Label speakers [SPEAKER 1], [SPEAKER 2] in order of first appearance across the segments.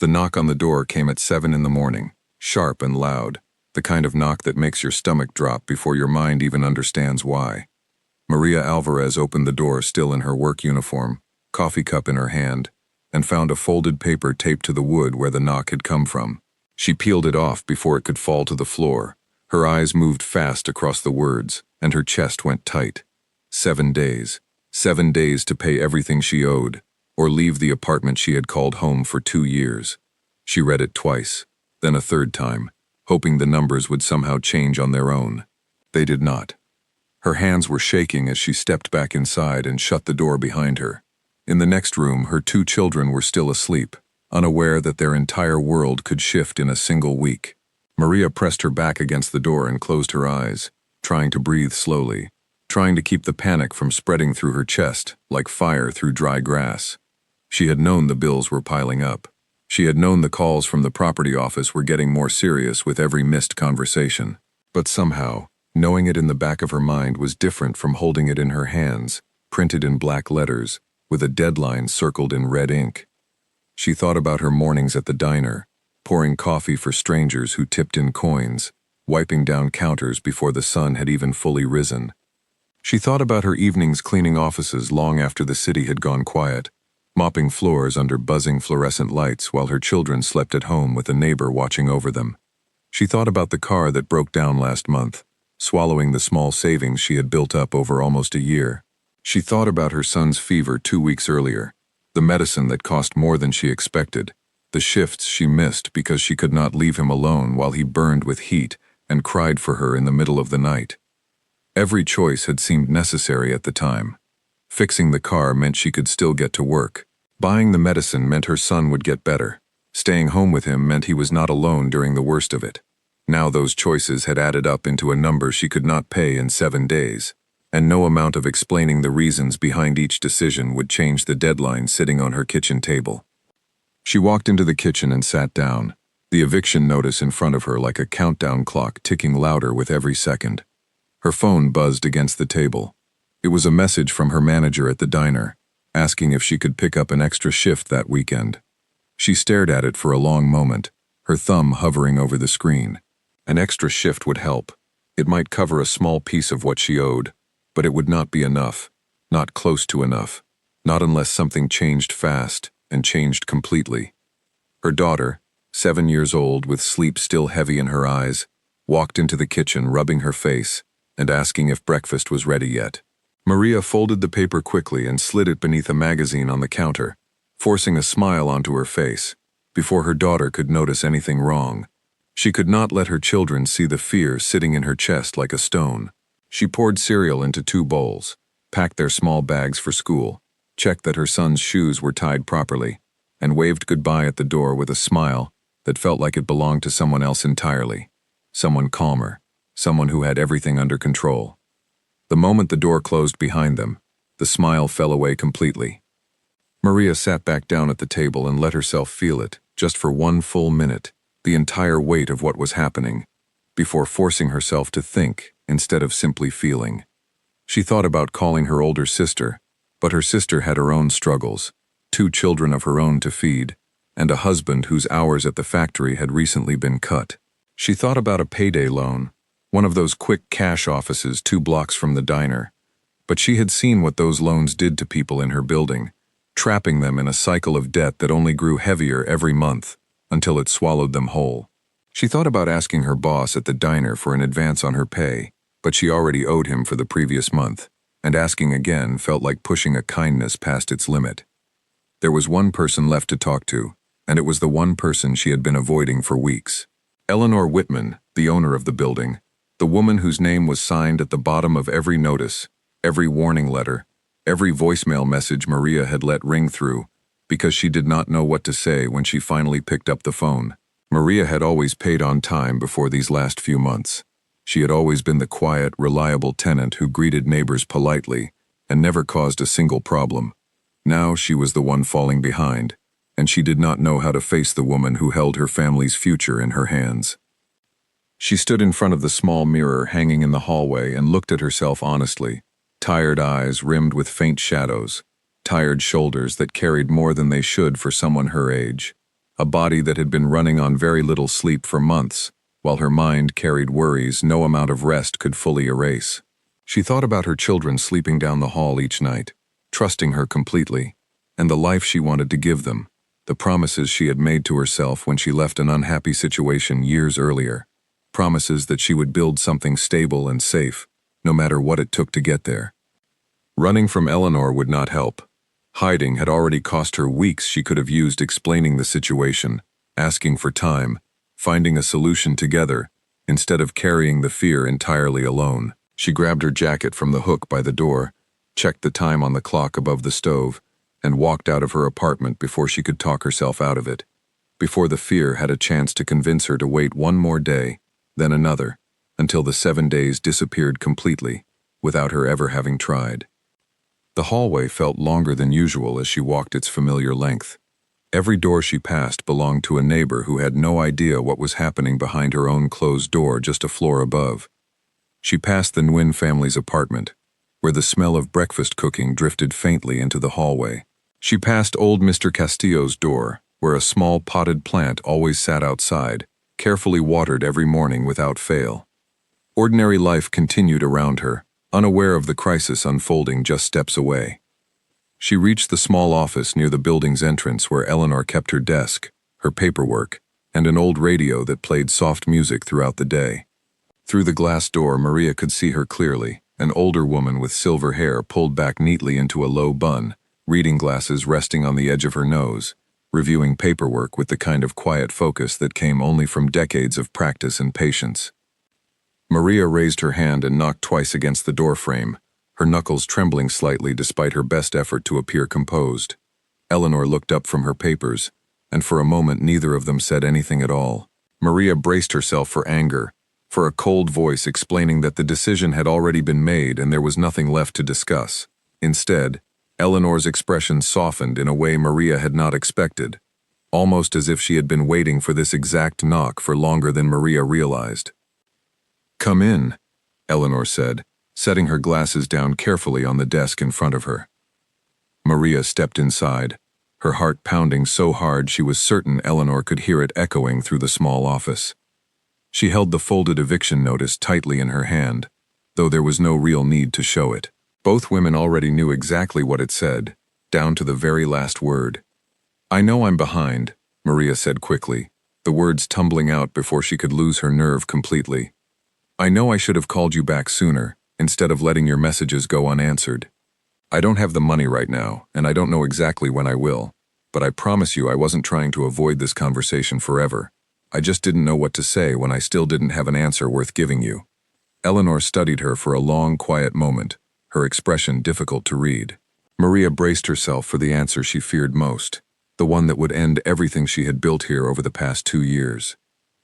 [SPEAKER 1] The knock on the door came at 7 in the morning, sharp and loud, the kind of knock that makes your stomach drop before your mind even understands why. Maria Alvarez opened the door still in her work uniform, coffee cup in her hand, and found a folded paper taped to the wood where the knock had come from. She peeled it off before it could fall to the floor. Her eyes moved fast across the words, and her chest went tight. 7 days. 7 days to pay everything she owed, or leave the apartment she had called home for 2 years. She read it twice, then a third time, hoping the numbers would somehow change on their own. They did not. Her hands were shaking as she stepped back inside and shut the door behind her. In the next room, her 2 children were still asleep, unaware that their entire world could shift in a single week. Maria pressed her back against the door and closed her eyes, trying to breathe slowly, trying to keep the panic from spreading through her chest like fire through dry grass. She had known the bills were piling up. She had known the calls from the property office were getting more serious with every missed conversation. But somehow, knowing it in the back of her mind was different from holding it in her hands, printed in black letters, with a deadline circled in red ink. She thought about her mornings at the diner, pouring coffee for strangers who tipped in coins, wiping down counters before the sun had even fully risen. She thought about her evenings cleaning offices long after the city had gone quiet, mopping floors under buzzing fluorescent lights while her children slept at home with a neighbor watching over them. She thought about the car that broke down last month, swallowing the small savings she had built up over almost a year. She thought about her son's fever 2 weeks earlier, the medicine that cost more than she expected, the shifts she missed because she could not leave him alone while he burned with heat and cried for her in the middle of the night. Every choice had seemed necessary at the time. Fixing the car meant she could still get to work. Buying the medicine meant her son would get better. Staying home with him meant he was not alone during the worst of it. Now those choices had added up into a number she could not pay in 7 days, and no amount of explaining the reasons behind each decision would change the deadline sitting on her kitchen table. She walked into the kitchen and sat down, the eviction notice in front of her like a countdown clock ticking louder with every second. Her phone buzzed against the table. It was a message from her manager at the diner, asking if she could pick up an extra shift that weekend. She stared at it for a long moment, her thumb hovering over the screen. An extra shift would help. It might cover a small piece of what she owed, but it would not be enough, not close to enough, not unless something changed fast and changed completely. Her daughter, 7 years old with sleep still heavy in her eyes, walked into the kitchen rubbing her face and asking if breakfast was ready yet. Maria folded the paper quickly and slid it beneath a magazine on the counter, forcing a smile onto her face, before her daughter could notice anything wrong. She could not let her children see the fear sitting in her chest like a stone. She poured cereal into 2 bowls, packed their small bags for school, checked that her son's shoes were tied properly, and waved goodbye at the door with a smile that felt like it belonged to someone else entirely, someone calmer, someone who had everything under control. The moment the door closed behind them, the smile fell away completely. Maria sat back down at the table and let herself feel it, just for 1 full minute, the entire weight of what was happening, before forcing herself to think instead of simply feeling. She thought about calling her older sister, but her sister had her own struggles, 2 children of her own to feed, and a husband whose hours at the factory had recently been cut. She thought about a payday loan, one of those quick cash offices 2 blocks from the diner, but she had seen what those loans did to people in her building, trapping them in a cycle of debt that only grew heavier every month until it swallowed them whole. She thought about asking her boss at the diner for an advance on her pay, but she already owed him for the previous month, and asking again felt like pushing a kindness past its limit. There was one person left to talk to, and it was the one person she had been avoiding for weeks. Eleanor Whitman, the owner of the building, the woman whose name was signed at the bottom of every notice, every warning letter, every voicemail message Maria had let ring through, because she did not know what to say when she finally picked up the phone. Maria had always paid on time before these last few months. She had always been the quiet, reliable tenant who greeted neighbors politely and never caused a single problem. Now she was the one falling behind, and she did not know how to face the woman who held her family's future in her hands. She stood in front of the small mirror hanging in the hallway and looked at herself honestly, tired eyes rimmed with faint shadows, tired shoulders that carried more than they should for someone her age, a body that had been running on very little sleep for months, while her mind carried worries no amount of rest could fully erase. She thought about her children sleeping down the hall each night, trusting her completely, and the life she wanted to give them, the promises she had made to herself when she left an unhappy situation years earlier, promises that she would build something stable and safe, no matter what it took to get there. Running from Eleanor would not help. Hiding had already cost her weeks she could have used explaining the situation, asking for time, finding a solution together, instead of carrying the fear entirely alone. She grabbed her jacket from the hook by the door, checked the time on the clock above the stove, and walked out of her apartment before she could talk herself out of it, before the fear had a chance to convince her to wait one more day, then another, until the 7 days disappeared completely, without her ever having tried. The hallway felt longer than usual as she walked its familiar length. Every door she passed belonged to a neighbor who had no idea what was happening behind her own closed door just a floor above. She passed the Nguyen family's apartment, where the smell of breakfast cooking drifted faintly into the hallway. She passed old Mr. Castillo's door, where a small potted plant always sat outside, carefully watered every morning without fail. Ordinary life continued around her, unaware of the crisis unfolding just steps away. She reached the small office near the building's entrance where Eleanor kept her desk, her paperwork, and an old radio that played soft music throughout the day. Through the glass door, Maria could see her clearly, an older woman with silver hair pulled back neatly into a low bun, reading glasses resting on the edge of her nose, reviewing paperwork with the kind of quiet focus that came only from decades of practice and patience. Maria raised her hand and knocked twice against the doorframe, her knuckles trembling slightly despite her best effort to appear composed. Eleanor looked up from her papers, and for a moment neither of them said anything at all. Maria braced herself for anger, for a cold voice explaining that the decision had already been made and there was nothing left to discuss. Instead, Eleanor's expression softened in a way Maria had not expected, almost as if she had been waiting for this exact knock for longer than Maria realized. "Come in," Eleanor said, setting her glasses down carefully on the desk in front of her. Maria stepped inside, her heart pounding so hard she was certain Eleanor could hear it echoing through the small office. She held the folded eviction notice tightly in her hand, though there was no real need to show it. Both women already knew exactly what it said, down to the very last word. "I know I'm behind," Maria said quickly, the words tumbling out before she could lose her nerve completely. "I know I should have called you back sooner, instead of letting your messages go unanswered. I don't have the money right now, and I don't know exactly when I will, but I promise you I wasn't trying to avoid this conversation forever. I just didn't know what to say when I still didn't have an answer worth giving you." Eleanor studied her for a long, quiet moment, her expression difficult to read. Maria braced herself for the answer she feared most, the one that would end everything she had built here over the past 2 years.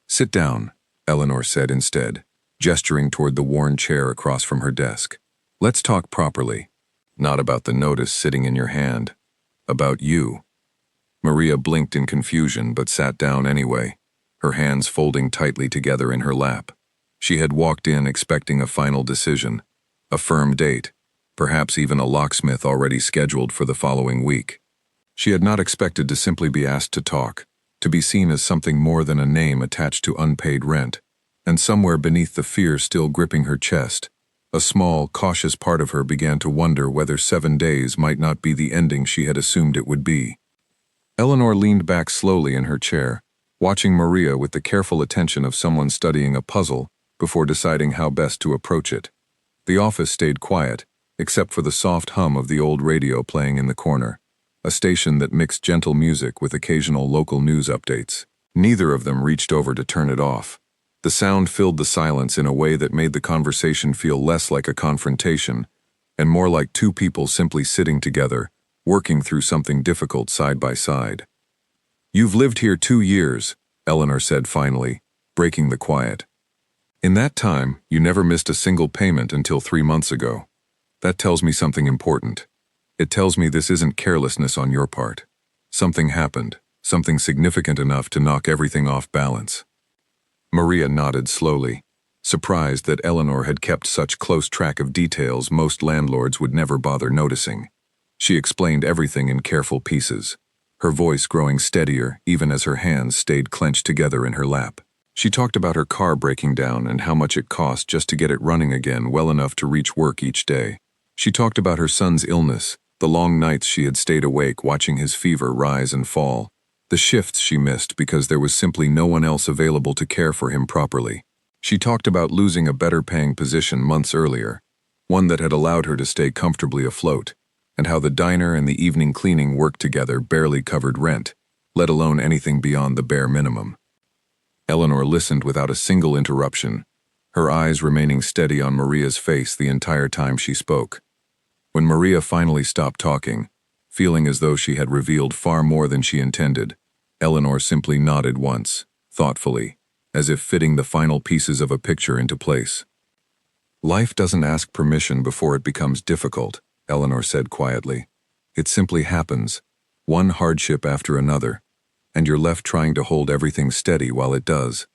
[SPEAKER 1] "Sit down," Eleanor said instead, gesturing toward the worn chair across from her desk. "Let's talk properly. Not about the notice sitting in your hand. About you." Maria blinked in confusion but sat down anyway, her hands folding tightly together in her lap. She had walked in expecting a final decision, a firm date, perhaps even a locksmith already scheduled for the following week. She had not expected to simply be asked to talk, to be seen as something more than a name attached to unpaid rent, and somewhere beneath the fear still gripping her chest, a small, cautious part of her began to wonder whether 7 days might not be the ending she had assumed it would be. Eleanor leaned back slowly in her chair, watching Maria with the careful attention of someone studying a puzzle before deciding how best to approach it. The office stayed quiet, except for the soft hum of the old radio playing in the corner, a station that mixed gentle music with occasional local news updates. Neither of them reached over to turn it off. The sound filled the silence in a way that made the conversation feel less like a confrontation and more like two people simply sitting together, working through something difficult side by side. "You've lived here 2 years," Eleanor said finally, breaking the quiet. "In that time, you never missed a single payment until 3 months ago. That tells me something important. It tells me this isn't carelessness on your part. Something happened, something significant enough to knock everything off balance." Maria nodded slowly, surprised that Eleanor had kept such close track of details most landlords would never bother noticing. She explained everything in careful pieces. her voice growing steadier even as her hands stayed clenched together in her lap. She talked about her car breaking down and how much it cost just to get it running again well enough to reach work each day. She talked about her son's illness, the long nights she had stayed awake watching his fever rise and fall, the shifts she missed because there was simply no one else available to care for him properly. She talked about losing a better-paying position months earlier, one that had allowed her to stay comfortably afloat, and how the diner and the evening cleaning work together barely covered rent, let alone anything beyond the bare minimum. Eleanor listened without a single interruption, her eyes remaining steady on Maria's face the entire time she spoke. When Maria finally stopped talking, feeling as though she had revealed far more than she intended, Eleanor simply nodded once, thoughtfully, as if fitting the final pieces of a picture into place. "Life doesn't ask permission before it becomes difficult," Eleanor said quietly. "It simply happens, one hardship after another, and you're left trying to hold everything steady while it does."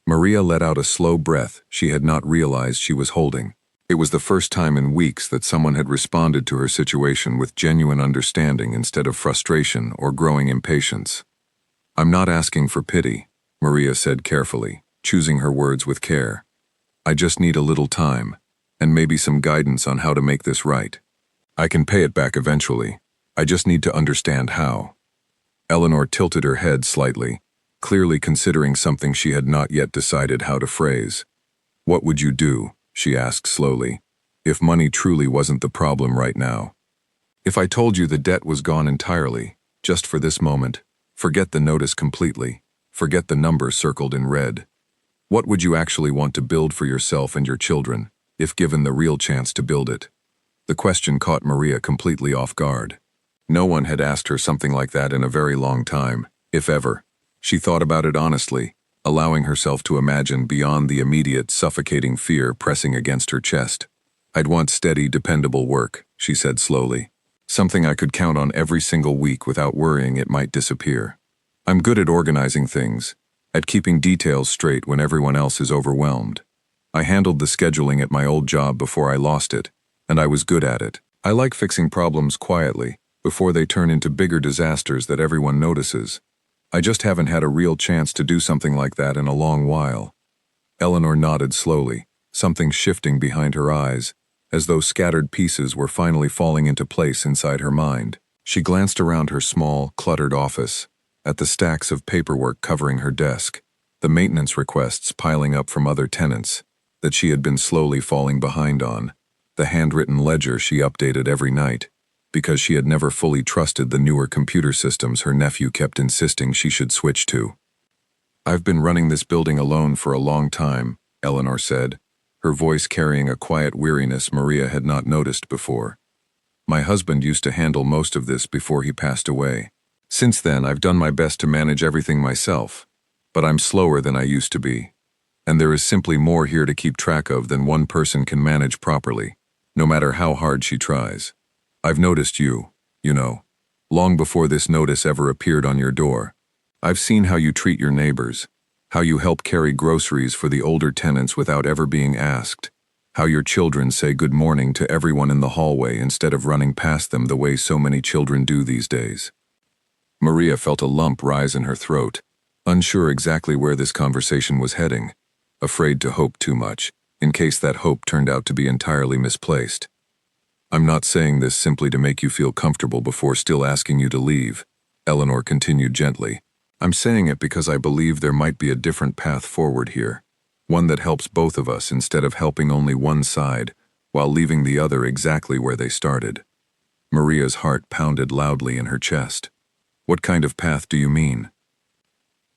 [SPEAKER 1] Maria let out a slow breath she had not realized she was holding. It was the first time in weeks that someone had responded to her situation with genuine understanding instead of frustration or growing impatience. "I'm not asking for pity," Maria said carefully, choosing her words with care. "I just need a little time, and maybe some guidance on how to make this right. I can pay it back eventually. I just need to understand how." Eleanor tilted her head slightly, clearly considering something she had not yet decided how to phrase. "What would you do," she asked slowly, "if money truly wasn't the problem right now? If I told you the debt was gone entirely, just for this moment, forget the notice completely, forget the number circled in red. What would you actually want to build for yourself and your children, if given the real chance to build it?" The question caught Maria completely off guard. No one had asked her something like that in a very long time, if ever. She thought about it honestly, allowing herself to imagine beyond the immediate, suffocating fear pressing against her chest. "I'd want steady, dependable work," she said slowly. "Something I could count on every single week without worrying it might disappear. I'm good at organizing things, at keeping details straight when everyone else is overwhelmed. I handled the scheduling at my old job before I lost it, and I was good at it. I like fixing problems quietly, before they turn into bigger disasters that everyone notices. I just haven't had a real chance to do something like that in a long while." Eleanor nodded slowly, something shifting behind her eyes, as though scattered pieces were finally falling into place inside her mind. She glanced around her small, cluttered office, at the stacks of paperwork covering her desk, the maintenance requests piling up from other tenants that she had been slowly falling behind on, the handwritten ledger she updated every night, because she had never fully trusted the newer computer systems her nephew kept insisting she should switch to. "I've been running this building alone for a long time," Eleanor said, her voice carrying a quiet weariness Maria had not noticed before. "My husband used to handle most of this before he passed away. Since then, I've done my best to manage everything myself, but I'm slower than I used to be. And there is simply more here to keep track of than one person can manage properly, no matter how hard she tries. I've noticed you know, long before this notice ever appeared on your door. I've seen how you treat your neighbors, how you help carry groceries for the older tenants without ever being asked, how your children say good morning to everyone in the hallway instead of running past them the way so many children do these days." Maria felt a lump rise in her throat, unsure exactly where this conversation was heading, afraid to hope too much, in case that hope turned out to be entirely misplaced. "I'm not saying this simply to make you feel comfortable before still asking you to leave," Eleanor continued gently. "I'm saying it because I believe there might be a different path forward here, one that helps both of us instead of helping only one side, while leaving the other exactly where they started." Maria's heart pounded loudly in her chest. "What kind of path do you mean?"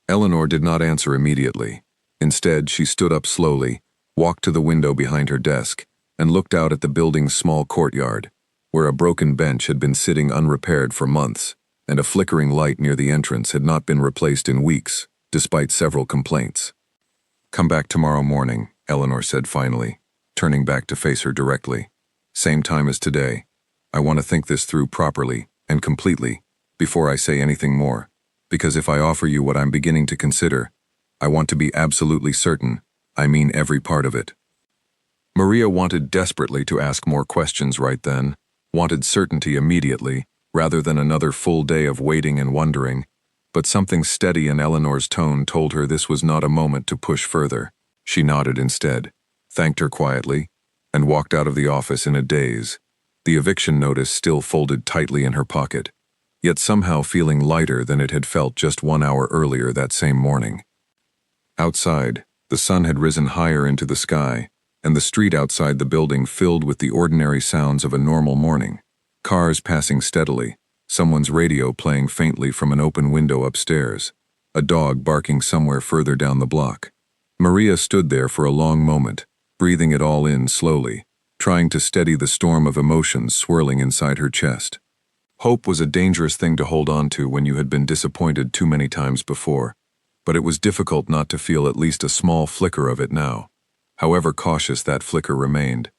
[SPEAKER 1] Eleanor did not answer immediately. Instead, she stood up slowly, walked to the window behind her desk, and looked out at the building's small courtyard, where a broken bench had been sitting unrepaired for months, and a flickering light near the entrance had not been replaced in weeks, despite several complaints. "Come back tomorrow morning," Eleanor said finally, turning back to face her directly. "Same time as today. I want to think this through properly and completely before I say anything more, because if I offer you what I'm beginning to consider, I want to be absolutely certain I mean every part of it." Maria wanted desperately to ask more questions right then, wanted certainty immediately, rather than another full day of waiting and wondering, but something steady in Eleanor's tone told her this was not a moment to push further. She nodded instead, thanked her quietly, and walked out of the office in a daze, the eviction notice still folded tightly in her pocket, yet somehow feeling lighter than it had felt just 1 hour earlier that same morning. Outside, the sun had risen higher into the sky, and the street outside the building filled with the ordinary sounds of a normal morning. Cars passing steadily, someone's radio playing faintly from an open window upstairs, a dog barking somewhere further down the block. Maria stood there for a long moment, breathing it all in slowly, trying to steady the storm of emotions swirling inside her chest. Hope was a dangerous thing to hold on to when you had been disappointed too many times before, but it was difficult not to feel at least a small flicker of it now. However cautious that flicker remained.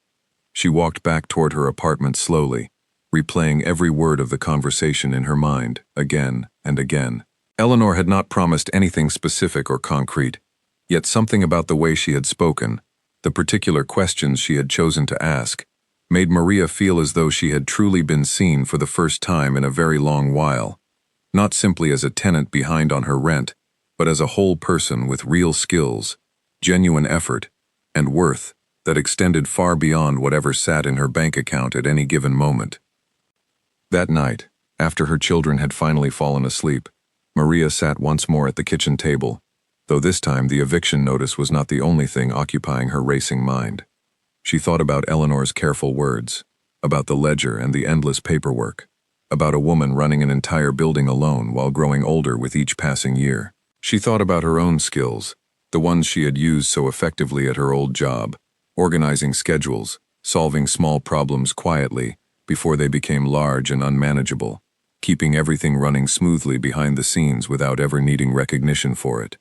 [SPEAKER 1] She walked back toward her apartment slowly, replaying every word of the conversation in her mind, again and again. Eleanor had not promised anything specific or concrete, yet something about the way she had spoken, the particular questions she had chosen to ask, made Maria feel as though she had truly been seen for the first time in a very long while, not simply as a tenant behind on her rent, but as a whole person with real skills, genuine effort, and worth that extended far beyond whatever sat in her bank account at any given moment. That night, after her children had finally fallen asleep, Maria sat once more at the kitchen table, though this time the eviction notice was not the only thing occupying her racing mind. She thought about Eleanor's careful words, about the ledger and the endless paperwork, about a woman running an entire building alone while growing older with each passing year. She thought about her own skills, the ones she had used so effectively at her old job, organizing schedules, solving small problems quietly before they became large and unmanageable, keeping everything running smoothly behind the scenes without ever needing recognition for it.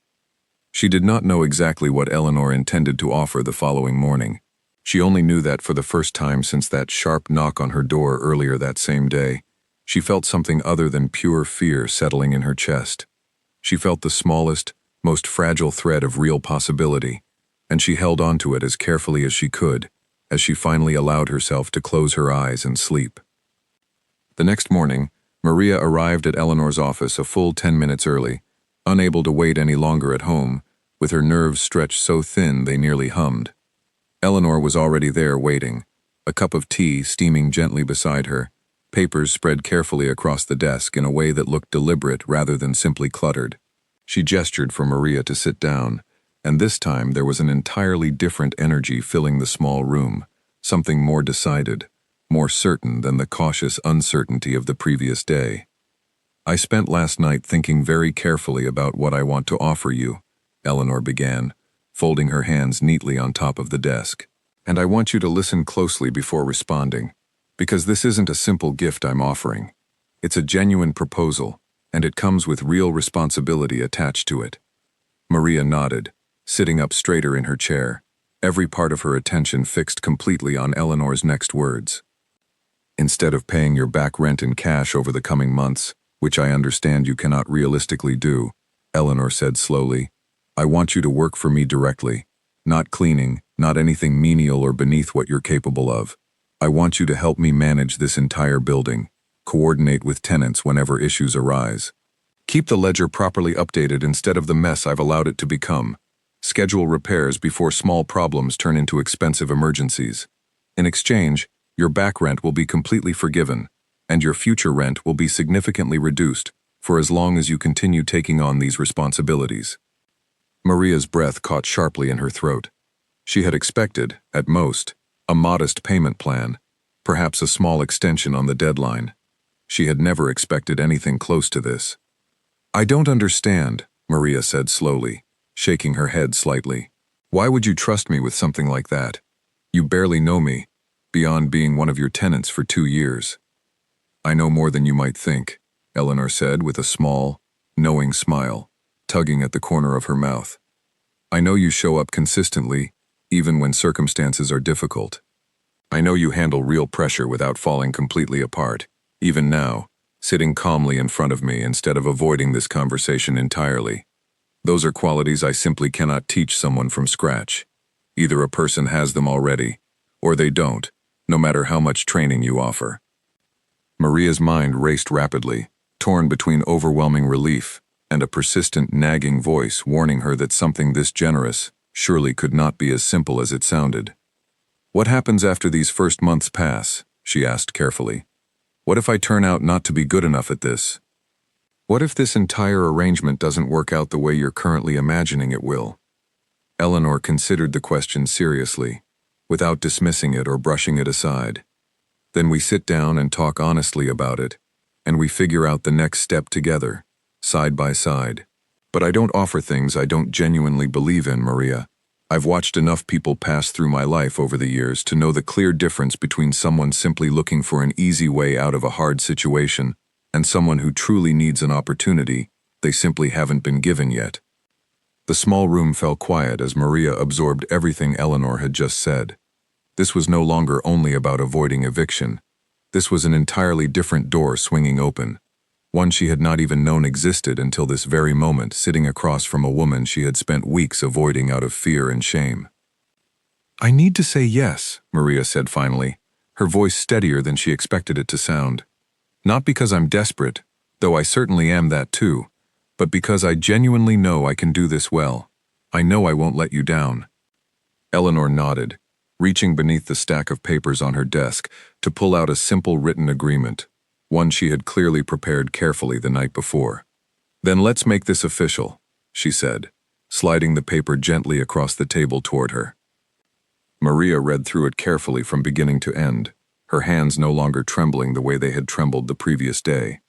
[SPEAKER 1] She did not know exactly what Eleanor intended to offer the following morning. She only knew that for the first time since that sharp knock on her door earlier that same day, she felt something other than pure fear settling in her chest. She felt the smallest, most fragile thread of real possibility, and she held onto it as carefully as she could, as she finally allowed herself to close her eyes and sleep. The next morning, Maria arrived at Eleanor's office a full 10 minutes early, unable to wait any longer at home, with her nerves stretched so thin they nearly hummed. Eleanor was already there waiting, a cup of tea steaming gently beside her, papers spread carefully across the desk in a way that looked deliberate rather than simply cluttered. She gestured for Maria to sit down, and this time there was an entirely different energy filling the small room, something more decided, more certain than the cautious uncertainty of the previous day. "I spent last night thinking very carefully about what I want to offer you," Eleanor began, folding her hands neatly on top of the desk. "And I want you to listen closely before responding, because this isn't a simple gift I'm offering. It's a genuine proposal, and it comes with real responsibility attached to it." Maria nodded, sitting up straighter in her chair, every part of her attention fixed completely on Eleanor's next words. "Instead of paying your back rent in cash over the coming months, which I understand you cannot realistically do," Eleanor said slowly, "I want you to work for me directly, not cleaning, not anything menial or beneath what you're capable of. I want you to help me manage this entire building, coordinate with tenants whenever issues arise. Keep the ledger properly updated instead of the mess I've allowed it to become. Schedule repairs before small problems turn into expensive emergencies. In exchange, your back rent will be completely forgiven, and your future rent will be significantly reduced for as long as you continue taking on these responsibilities." Maria's breath caught sharply in her throat. She had expected, at most, a modest payment plan, perhaps a small extension on the deadline. She had never expected anything close to this. "I don't understand," Maria said slowly, shaking her head slightly. "Why would you trust me with something like that? You barely know me, beyond being one of your tenants for 2 years." "I know more than you might think," Eleanor said with a small, knowing smile, tugging at the corner of her mouth. "I know you show up consistently, even when circumstances are difficult. I know you handle real pressure without falling completely apart, even now, sitting calmly in front of me instead of avoiding this conversation entirely. Those are qualities I simply cannot teach someone from scratch. Either a person has them already, or they don't, no matter how much training you offer." Maria's mind raced rapidly, torn between overwhelming relief and a persistent nagging voice warning her that something this generous surely could not be as simple as it sounded. "What happens after these first months pass?" she asked carefully. "What if I turn out not to be good enough at this? What if this entire arrangement doesn't work out the way you're currently imagining it will?" Eleanor considered the question seriously, without dismissing it or brushing it aside. "Then we sit down and talk honestly about it, and we figure out the next step together, side by side. But I don't offer things I don't genuinely believe in, Maria. I've watched enough people pass through my life over the years to know the clear difference between someone simply looking for an easy way out of a hard situation and someone who truly needs an opportunity they simply haven't been given yet." The small room fell quiet as Maria absorbed everything Eleanor had just said. This was no longer only about avoiding eviction. This was an entirely different door swinging open, one she had not even known existed until this very moment, sitting across from a woman she had spent weeks avoiding out of fear and shame. "I need to say yes," Maria said finally, her voice steadier than she expected it to sound. "Not because I'm desperate, though I certainly am that too, but because I genuinely know I can do this well. I know I won't let you down." Eleanor nodded, reaching beneath the stack of papers on her desk to pull out a simple written agreement, one she had clearly prepared carefully the night before. "Then let's make this official," she said, sliding the paper gently across the table toward her. Maria read through it carefully from beginning to end, her hands no longer trembling the way they had trembled the previous day.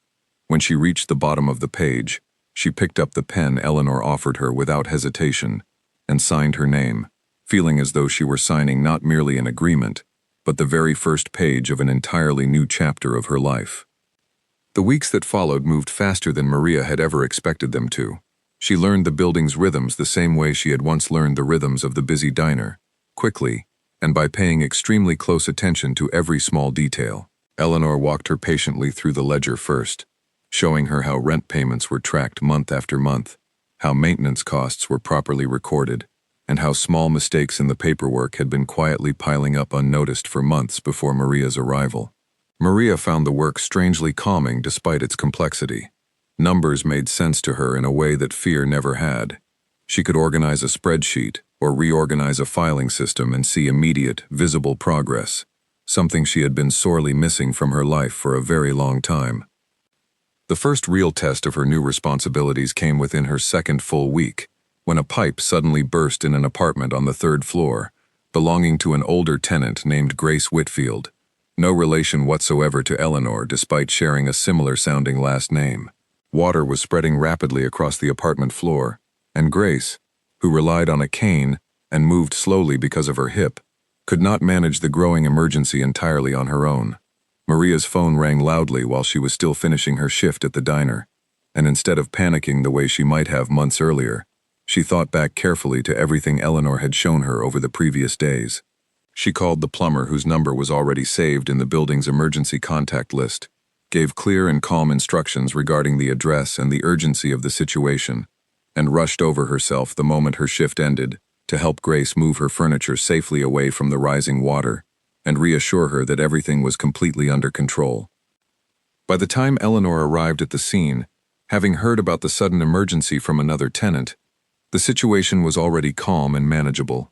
[SPEAKER 1] When she reached the bottom of the page, she picked up the pen Eleanor offered her without hesitation and signed her name, feeling as though she were signing not merely an agreement, but the very first page of an entirely new chapter of her life. The weeks that followed moved faster than Maria had ever expected them to. She learned the building's rhythms the same way she had once learned the rhythms of the busy diner, quickly, and by paying extremely close attention to every small detail. Eleanor walked her patiently through the ledger first, showing her how rent payments were tracked month after month, how maintenance costs were properly recorded, and how small mistakes in the paperwork had been quietly piling up unnoticed for months before Maria's arrival. Maria found the work strangely calming despite its complexity. Numbers made sense to her in a way that fear never had. She could organize a spreadsheet or reorganize a filing system and see immediate, visible progress, something she had been sorely missing from her life for a very long time. The first real test of her new responsibilities came within her second full week, when a pipe suddenly burst in an apartment on the third floor, belonging to an older tenant named Grace Whitfield, no relation whatsoever to Eleanor despite sharing a similar-sounding last name. Water was spreading rapidly across the apartment floor, and Grace, who relied on a cane and moved slowly because of her hip, could not manage the growing emergency entirely on her own. Maria's phone rang loudly while she was still finishing her shift at the diner, and instead of panicking the way she might have months earlier, she thought back carefully to everything Eleanor had shown her over the previous days. She called the plumber whose number was already saved in the building's emergency contact list, gave clear and calm instructions regarding the address and the urgency of the situation, and rushed over herself the moment her shift ended to help Grace move her furniture safely away from the rising water and reassure her that everything was completely under control. By the time Eleanor arrived at the scene, having heard about the sudden emergency from another tenant, the situation was already calm and manageable.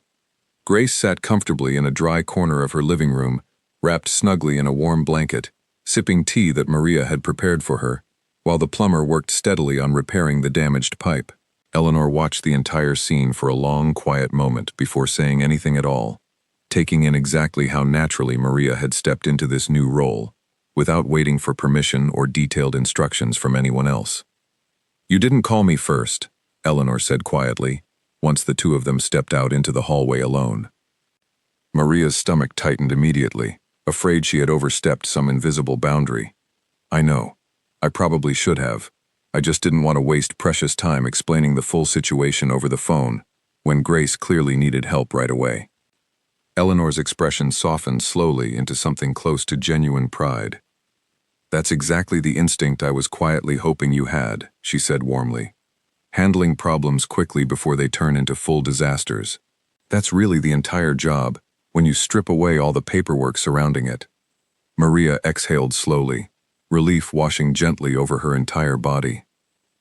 [SPEAKER 1] Grace sat comfortably in a dry corner of her living room, wrapped snugly in a warm blanket, sipping tea that Maria had prepared for her, while the plumber worked steadily on repairing the damaged pipe. Eleanor watched the entire scene for a long, quiet moment before saying anything at all, taking in exactly how naturally Maria had stepped into this new role, without waiting for permission or detailed instructions from anyone else. "You didn't call me first," Eleanor said quietly, once the two of them stepped out into the hallway alone. Maria's stomach tightened immediately, afraid she had overstepped some invisible boundary. "I know. I probably should have. I just didn't want to waste precious time explaining the full situation over the phone, when Grace clearly needed help right away." Eleanor's expression softened slowly into something close to genuine pride. "That's exactly the instinct I was quietly hoping you had," she said warmly. "Handling problems quickly before they turn into full disasters. That's really the entire job, when you strip away all the paperwork surrounding it." Maria exhaled slowly, relief washing gently over her entire body.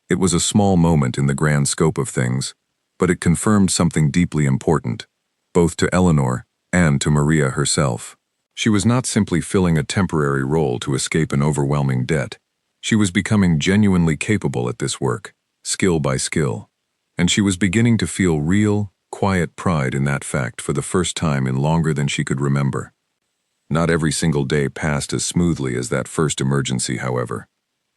[SPEAKER 1] It was a small moment in the grand scope of things, but it confirmed something deeply important, both to Eleanor and to Maria herself. She was not simply filling a temporary role to escape an overwhelming debt. She was becoming genuinely capable at this work, skill by skill. And she was beginning to feel real, quiet pride in that fact for the first time in longer than she could remember. Not every single day passed as smoothly as that first emergency, however.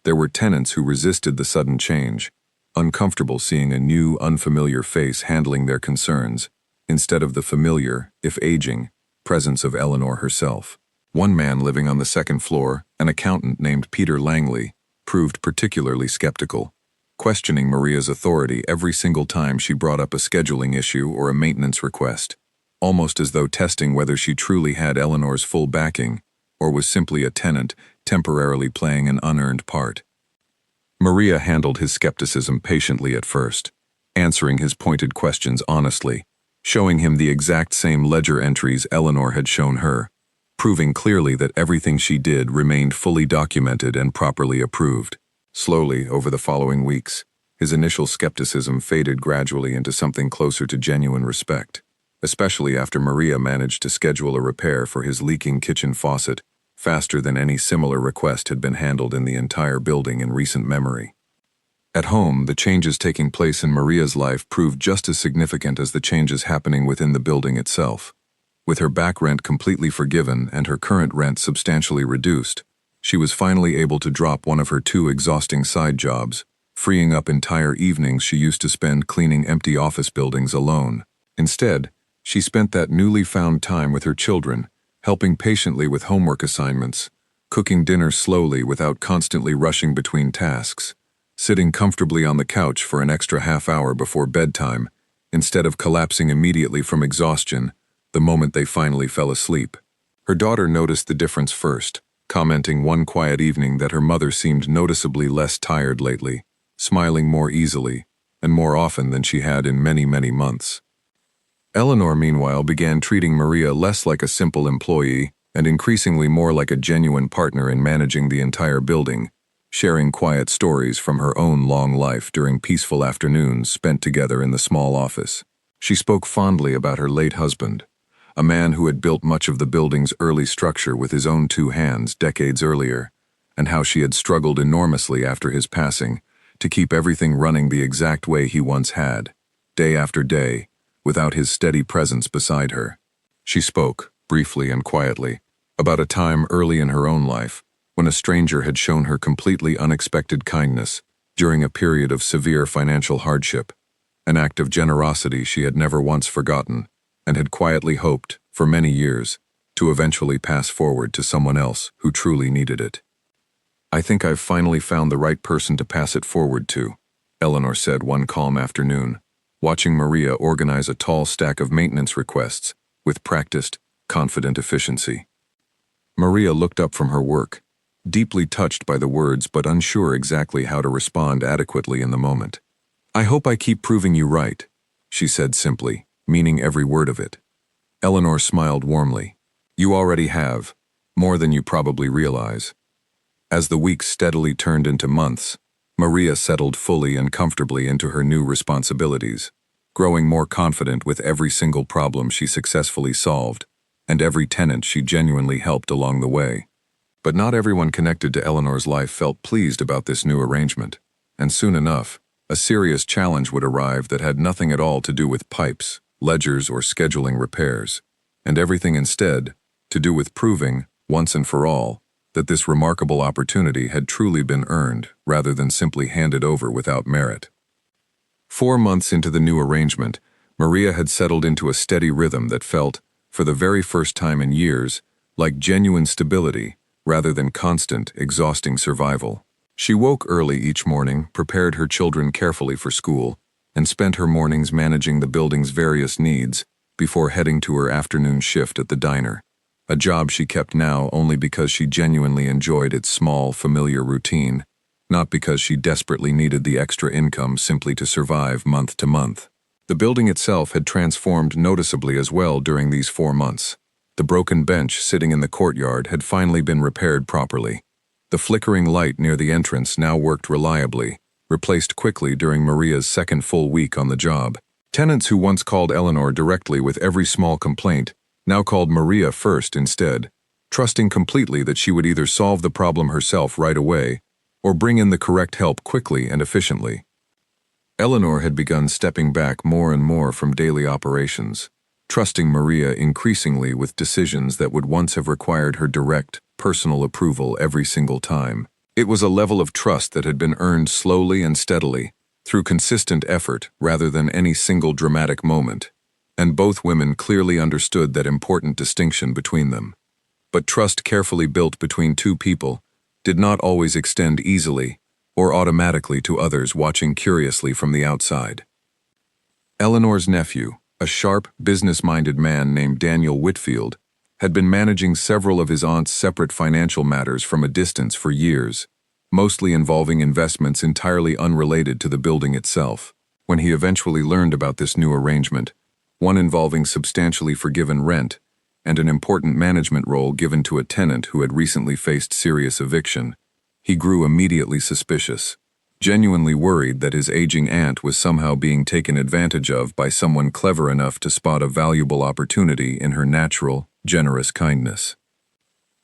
[SPEAKER 1] There were tenants who resisted the sudden change, uncomfortable seeing a new, unfamiliar face handling their concerns, instead of the familiar, if aging, presence of Eleanor herself. One man living on the second floor, an accountant named Peter Langley, proved particularly skeptical, questioning Maria's authority every single time she brought up a scheduling issue or a maintenance request, almost as though testing whether she truly had Eleanor's full backing or was simply a tenant temporarily playing an unearned part. Maria handled his skepticism patiently at first, answering his pointed questions honestly, showing him the exact same ledger entries Eleanor had shown her, proving clearly that everything she did remained fully documented and properly approved. Slowly, over the following weeks, his initial skepticism faded gradually into something closer to genuine respect, especially after Maria managed to schedule a repair for his leaking kitchen faucet faster than any similar request had been handled in the entire building in recent memory. At home, the changes taking place in Maria's life proved just as significant as the changes happening within the building itself. With her back rent completely forgiven and her current rent substantially reduced, she was finally able to drop one of her 2 exhausting side jobs, freeing up entire evenings she used to spend cleaning empty office buildings alone. Instead, she spent that newly found time with her children, helping patiently with homework assignments, cooking dinner slowly without constantly rushing between tasks, sitting comfortably on the couch for an extra half hour before bedtime, instead of collapsing immediately from exhaustion the moment they finally fell asleep. Her daughter noticed the difference first, commenting one quiet evening that her mother seemed noticeably less tired lately, smiling more easily, and more often than she had in many, many months. Eleanor, meanwhile, began treating Maria less like a simple employee and increasingly more like a genuine partner in managing the entire building, sharing quiet stories from her own long life during peaceful afternoons spent together in the small office. She spoke fondly about her late husband, a man who had built much of the building's early structure with his own 2 hands decades earlier, and how she had struggled enormously after his passing to keep everything running the exact way he once had, day after day, without his steady presence beside her. She spoke, briefly and quietly, about a time early in her own life when a stranger had shown her completely unexpected kindness during a period of severe financial hardship, an act of generosity she had never once forgotten and had quietly hoped, for many years, to eventually pass forward to someone else who truly needed it. "I think I've finally found the right person to pass it forward to," Eleanor said one calm afternoon, watching Maria organize a tall stack of maintenance requests with practiced, confident efficiency. Maria looked up from her work, deeply touched by the words but unsure exactly how to respond adequately in the moment. "I hope I keep proving you right," she said simply, meaning every word of it. Eleanor smiled warmly. "You already have, more than you probably realize." As the weeks steadily turned into months, Maria settled fully and comfortably into her new responsibilities, growing more confident with every single problem she successfully solved, and every tenant she genuinely helped along the way. But not everyone connected to Eleanor's life felt pleased about this new arrangement, and soon enough, a serious challenge would arrive that had nothing at all to do with pipes, ledgers, or scheduling repairs, and everything instead to do with proving, once and for all, that this remarkable opportunity had truly been earned rather than simply handed over without merit. 4 months into the new arrangement, Maria had settled into a steady rhythm that felt, for the very first time in years, like genuine stability rather than constant, exhausting survival. She woke early each morning, prepared her children carefully for school, and spent her mornings managing the building's various needs before heading to her afternoon shift at the diner, a job she kept now only because she genuinely enjoyed its small, familiar routine, not because she desperately needed the extra income simply to survive month to month. The building itself had transformed noticeably as well during these 4 months. The broken bench sitting in the courtyard had finally been repaired properly. The flickering light near the entrance now worked reliably, replaced quickly during Maria's second full week on the job. Tenants who once called Eleanor directly with every small complaint now called Maria first instead, trusting completely that she would either solve the problem herself right away or bring in the correct help quickly and efficiently. Eleanor had begun stepping back more and more from daily operations, trusting Maria increasingly with decisions that would once have required her direct, personal approval every single time. It was a level of trust that had been earned slowly and steadily, through consistent effort rather than any single dramatic moment, and both women clearly understood that important distinction between them. But trust carefully built between two people did not always extend easily or automatically to others watching curiously from the outside. Eleanor's nephew, a sharp, business-minded man named Daniel Whitfield, had been managing several of his aunt's separate financial matters from a distance for years, mostly involving investments entirely unrelated to the building itself. When he eventually learned about this new arrangement, one involving substantially forgiven rent and an important management role given to a tenant who had recently faced serious eviction, he grew immediately suspicious, genuinely worried that his aging aunt was somehow being taken advantage of by someone clever enough to spot a valuable opportunity in her natural, generous kindness.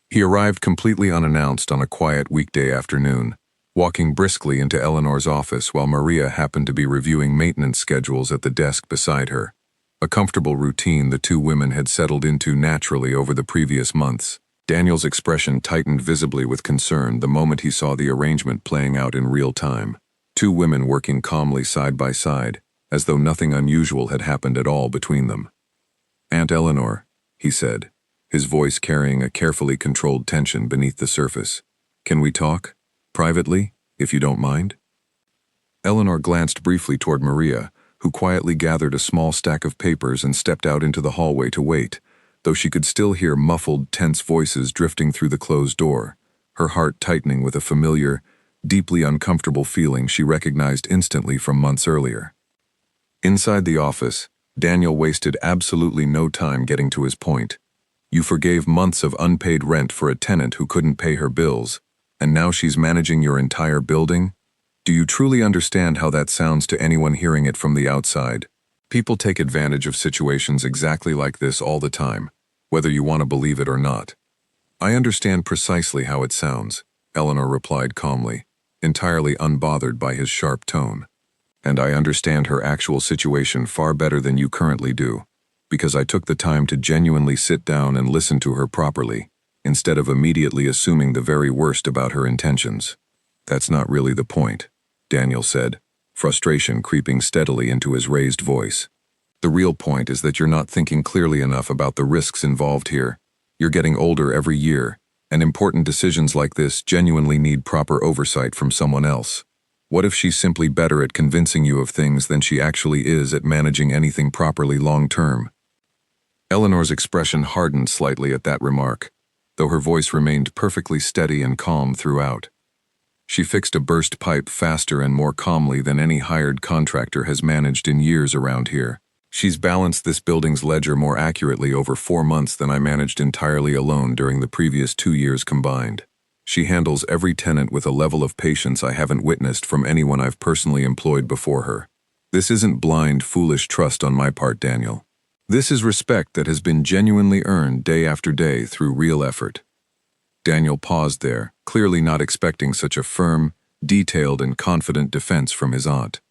[SPEAKER 1] He arrived completely unannounced on a quiet weekday afternoon, walking briskly into Eleanor's office while Maria happened to be reviewing maintenance schedules at the desk beside her, a comfortable routine the two women had settled into naturally over the previous months. Daniel's expression tightened visibly with concern the moment he saw the arrangement playing out in real time. Two women working calmly side by side, as though nothing unusual had happened at all between them. "Aunt Eleanor," he said, his voice carrying a carefully controlled tension beneath the surface. "Can we talk? Privately, if you don't mind?" Eleanor glanced briefly toward Maria, who quietly gathered a small stack of papers and stepped out into the hallway to wait, though she could still hear muffled, tense voices drifting through the closed door, her heart tightening with a familiar, deeply uncomfortable feeling she recognized instantly from months earlier. Inside the office, Daniel wasted absolutely no time getting to his point. "You forgave months of unpaid rent for a tenant who couldn't pay her bills, and now she's managing your entire building? Do you truly understand how that sounds to anyone hearing it from the outside? People take advantage of situations exactly like this all the time, whether you want to believe it or not." "I understand precisely how it sounds," Eleanor replied calmly, entirely unbothered by his sharp tone. "And I understand her actual situation far better than you currently do, because I took the time to genuinely sit down and listen to her properly, instead of immediately assuming the very worst about her intentions." "That's not really the point," Daniel said, frustration creeping steadily into his raised voice. "The real point is that you're not thinking clearly enough about the risks involved here. You're getting older every year, and important decisions like this genuinely need proper oversight from someone else. What if she's simply better at convincing you of things than she actually is at managing anything properly long-term?" Eleanor's expression hardened slightly at that remark, though her voice remained perfectly steady and calm throughout. She fixed a burst pipe faster and more calmly than any hired contractor has managed in years around here. "She's balanced this building's ledger more accurately over 4 months than I managed entirely alone during the previous 2 years combined. She handles every tenant with a level of patience I haven't witnessed from anyone I've personally employed before her. This isn't blind, foolish trust on my part, Daniel. This is respect that has been genuinely earned day after day through real effort." Daniel paused there, clearly not expecting such a firm, detailed, and confident defense from his aunt.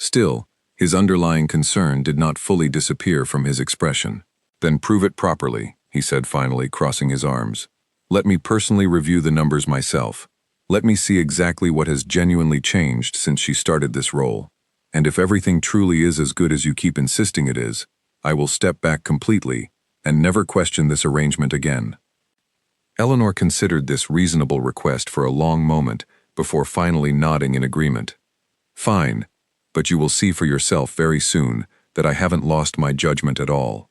[SPEAKER 1] Still, his underlying concern did not fully disappear from his expression. "Then prove it properly," he said finally, crossing his arms. "Let me personally review the numbers myself. Let me see exactly what has genuinely changed since she started this role. And if everything truly is as good as you keep insisting it is, I will step back completely and never question this arrangement again." Eleanor considered this reasonable request for a long moment before finally nodding in agreement. "Fine, but you will see for yourself very soon that I haven't lost my judgment at all.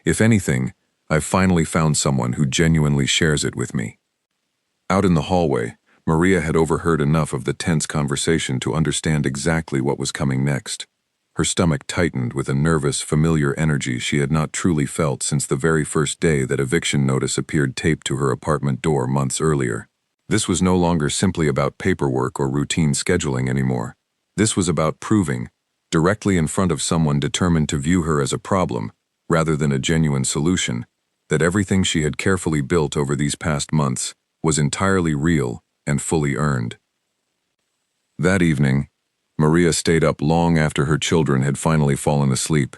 [SPEAKER 1] If anything, I've finally found someone who genuinely shares it with me." Out in the hallway, Maria had overheard enough of the tense conversation to understand exactly what was coming next. Her stomach tightened with a nervous, familiar energy she had not truly felt since the very first day that eviction notice appeared taped to her apartment door months earlier. This was no longer simply about paperwork or routine scheduling anymore. This was about proving, directly in front of someone determined to view her as a problem, rather than a genuine solution, that everything she had carefully built over these past months was entirely real and fully earned. That evening, Maria stayed up long after her children had finally fallen asleep,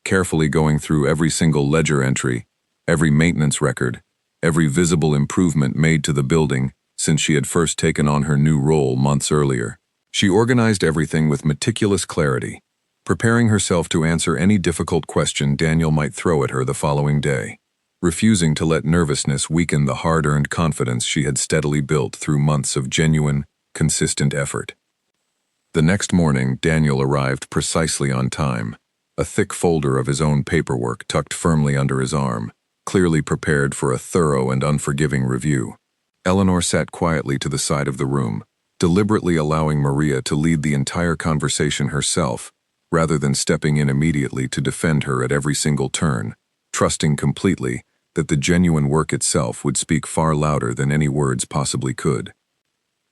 [SPEAKER 1] carefully going through every single ledger entry, every maintenance record, every visible improvement made to the building since she had first taken on her new role months earlier. She organized everything with meticulous clarity, preparing herself to answer any difficult question Daniel might throw at her the following day, refusing to let nervousness weaken the hard-earned confidence she had steadily built through months of genuine, consistent effort. The next morning, Daniel arrived precisely on time, a thick folder of his own paperwork tucked firmly under his arm, clearly prepared for a thorough and unforgiving review. Eleanor sat quietly to the side of the room, deliberately allowing Maria to lead the entire conversation herself, rather than stepping in immediately to defend her at every single turn, trusting completely that the genuine work itself would speak far louder than any words possibly could.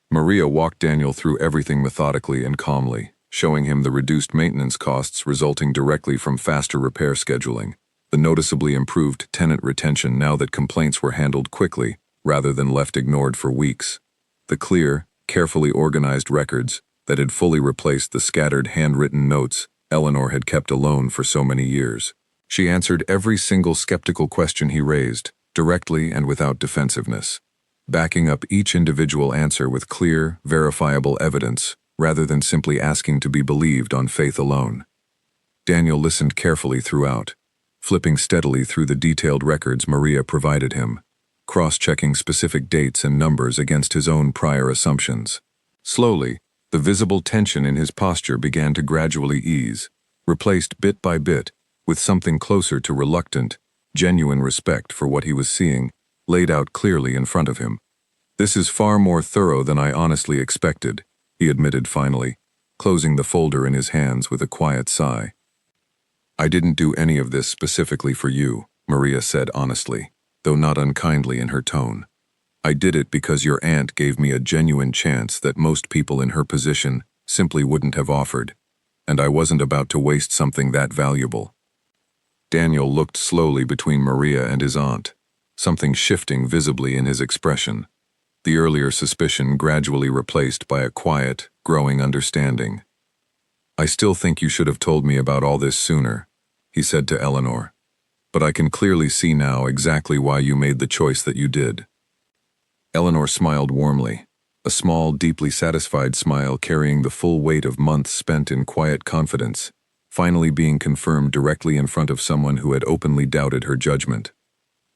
[SPEAKER 1] Maria walked Daniel through everything methodically and calmly, showing him the reduced maintenance costs resulting directly from faster repair scheduling, the noticeably improved tenant retention now that complaints were handled quickly rather than left ignored for weeks, the clear, carefully organized records that had fully replaced the scattered handwritten notes Eleanor had kept alone for so many years. She answered every single skeptical question he raised, directly and without defensiveness, backing up each individual answer with clear, verifiable evidence, rather than simply asking to be believed on faith alone. Daniel listened carefully throughout, flipping steadily through the detailed records Maria provided him, cross-checking specific dates and numbers against his own prior assumptions. Slowly, the visible tension in his posture began to gradually ease, replaced bit by bit with something closer to reluctant, genuine respect for what he was seeing, laid out clearly in front of him. "This is far more thorough than I honestly expected," he admitted finally, closing the folder in his hands with a quiet sigh. "I didn't do any of this specifically for you," Maria said honestly, though not unkindly in her tone. "I did it because your aunt gave me a genuine chance that most people in her position simply wouldn't have offered, and I wasn't about to waste something that valuable." Daniel looked slowly between Maria and his aunt, something shifting visibly in his expression, the earlier suspicion gradually replaced by a quiet, growing understanding. "I still think you should have told me about all this sooner," he said to Eleanor, "but I can clearly see now exactly why you made the choice that you did." Eleanor smiled warmly, a small, deeply satisfied smile carrying the full weight of months spent in quiet confidence, finally being confirmed directly in front of someone who had openly doubted her judgment.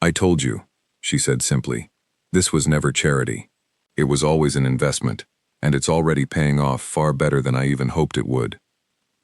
[SPEAKER 1] "I told you," she said simply. "This was never charity. It was always an investment, and it's already paying off far better than I even hoped it would."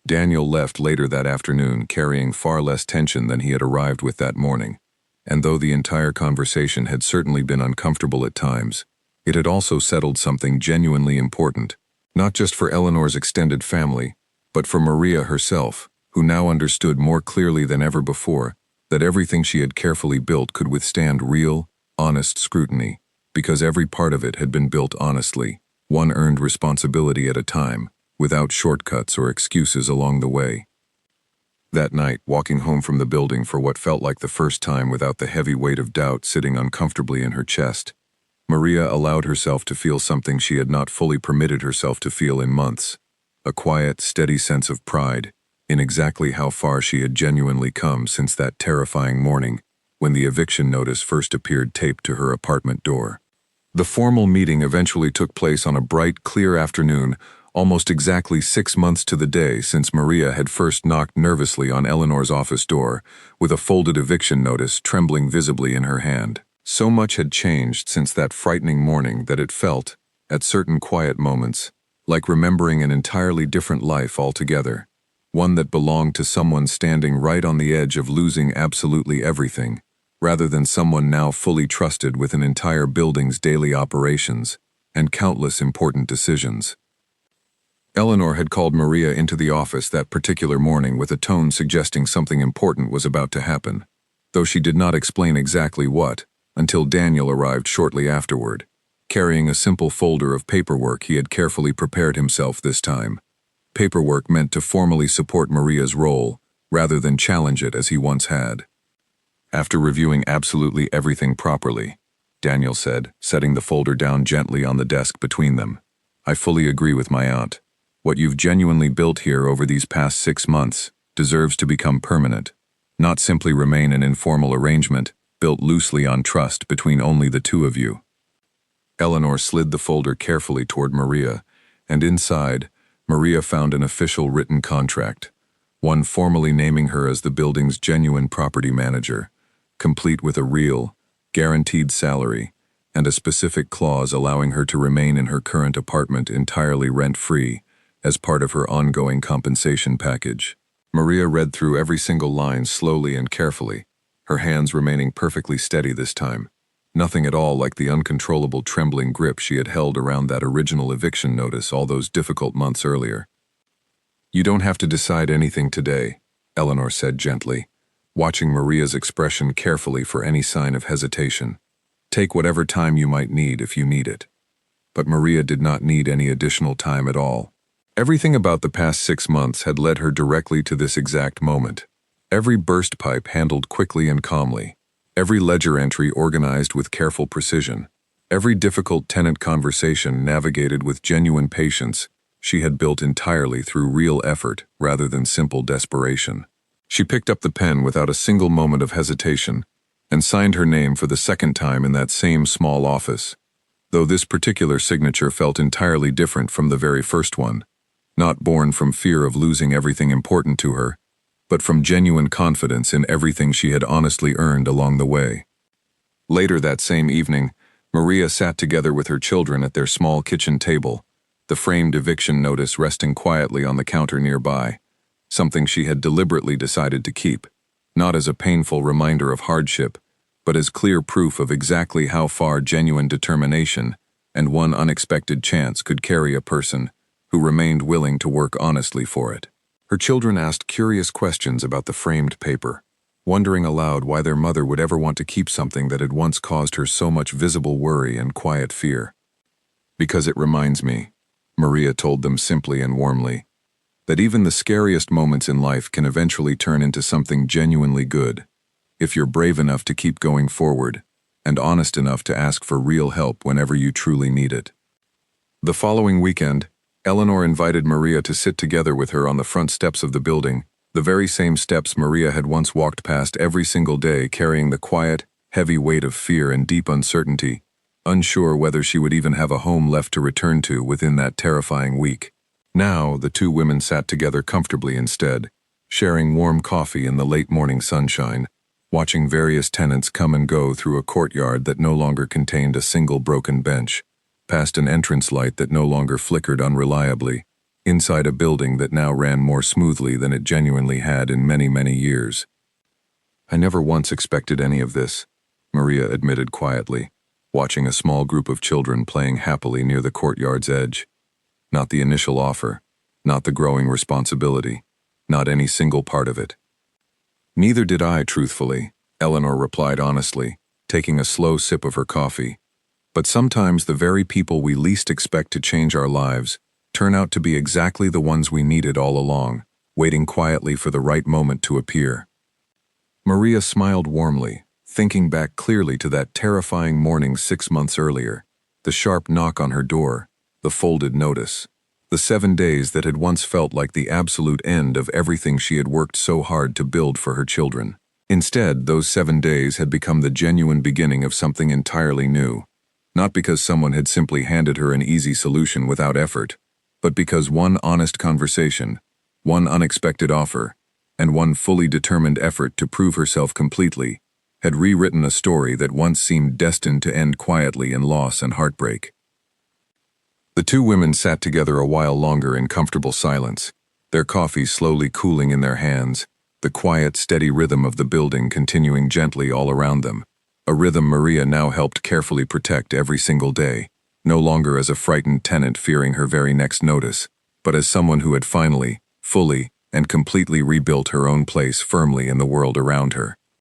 [SPEAKER 1] Daniel left later that afternoon carrying far less tension than he had arrived with that morning, and though the entire conversation had certainly been uncomfortable at times, it had also settled something genuinely important, not just for Eleanor's extended family, but for Maria herself, who now understood more clearly than ever before that everything she had carefully built could withstand real, honest scrutiny, because every part of it had been built honestly, one earned responsibility at a time, without shortcuts or excuses along the way. That night, walking home from the building for what felt like the first time without the heavy weight of doubt sitting uncomfortably in her chest, Maria allowed herself to feel something she had not fully permitted herself to feel in months, a quiet, steady sense of pride in exactly how far she had genuinely come since that terrifying morning when the eviction notice first appeared taped to her apartment door. The formal meeting eventually took place on a bright, clear afternoon, almost exactly 6 months to the day since Maria had first knocked nervously on Eleanor's office door, with a folded eviction notice trembling visibly in her hand. So much had changed since that frightening morning that it felt, at certain quiet moments, like remembering an entirely different life altogether, one that belonged to someone standing right on the edge of losing absolutely everything, rather than someone now fully trusted with an entire building's daily operations and countless important decisions. Eleanor had called Maria into the office that particular morning with a tone suggesting something important was about to happen, though she did not explain exactly what, until Daniel arrived shortly afterward, carrying a simple folder of paperwork he had carefully prepared himself this time. Paperwork meant to formally support Maria's role, rather than challenge it as he once had. After reviewing absolutely everything properly, Daniel said, setting the folder down gently on the desk between them, I fully agree with my aunt. What you've genuinely built here over these past 6 months deserves to become permanent, not simply remain an informal arrangement built loosely on trust between only the two of you. Eleanor slid the folder carefully toward Maria, and inside, Maria found an official written contract, one formally naming her as the building's genuine property manager, complete with a real, guaranteed salary, and a specific clause allowing her to remain in her current apartment entirely rent-free as part of her ongoing compensation package. Maria read through every single line slowly and carefully, her hands remaining perfectly steady this time, nothing at all like the uncontrollable trembling grip she had held around that original eviction notice all those difficult months earlier. You don't have to decide anything today, Eleanor said gently, watching Maria's expression carefully for any sign of hesitation. Take whatever time you might need if you need it. But Maria did not need any additional time at all. Everything about the past 6 months had led her directly to this exact moment. Every burst pipe handled quickly and calmly. Every ledger entry organized with careful precision. Every difficult tenant conversation navigated with genuine patience. She had built entirely through real effort rather than simple desperation. She picked up the pen without a single moment of hesitation and signed her name for the second time in that same small office, though this particular signature felt entirely different from the very first one, not born from fear of losing everything important to her, but from genuine confidence in everything she had honestly earned along the way. Later that same evening, Maria sat together with her children at their small kitchen table, the framed eviction notice resting quietly on the counter nearby, something she had deliberately decided to keep, not as a painful reminder of hardship, but as clear proof of exactly how far genuine determination and one unexpected chance could carry a person who remained willing to work honestly for it. Her children asked curious questions about the framed paper, wondering aloud why their mother would ever want to keep something that had once caused her so much visible worry and quiet fear. Because it reminds me, Maria told them simply and warmly, that even the scariest moments in life can eventually turn into something genuinely good, if you're brave enough to keep going forward and honest enough to ask for real help whenever you truly need it. The following weekend, Eleanor invited Maria to sit together with her on the front steps of the building, the very same steps Maria had once walked past every single day carrying the quiet, heavy weight of fear and deep uncertainty, unsure whether she would even have a home left to return to within that terrifying week. Now, the two women sat together comfortably instead, sharing warm coffee in the late morning sunshine, watching various tenants come and go through a courtyard that no longer contained a single broken bench, past an entrance light that no longer flickered unreliably, inside a building that now ran more smoothly than it genuinely had in many, many years. I never once expected any of this, Maria admitted quietly, watching a small group of children playing happily near the courtyard's edge. Not the initial offer, not the growing responsibility, not any single part of it. Neither did I, truthfully, Eleanor replied honestly, taking a slow sip of her coffee. But sometimes the very people we least expect to change our lives turn out to be exactly the ones we needed all along, waiting quietly for the right moment to appear. Maria smiled warmly, thinking back clearly to that terrifying morning 6 months earlier, the sharp knock on her door, the folded notice, the 7 days that had once felt like the absolute end of everything she had worked so hard to build for her children. Instead, those 7 days had become the genuine beginning of something entirely new, not because someone had simply handed her an easy solution without effort, but because one honest conversation, one unexpected offer, and one fully determined effort to prove herself completely had rewritten a story that once seemed destined to end quietly in loss and heartbreak. The two women sat together a while longer in comfortable silence, their coffee slowly cooling in their hands, the quiet, steady rhythm of the building continuing gently all around them, a rhythm Maria now helped carefully protect every single day, no longer as a frightened tenant fearing her very next notice, but as someone who had finally, fully, and completely rebuilt her own place firmly in the world around her.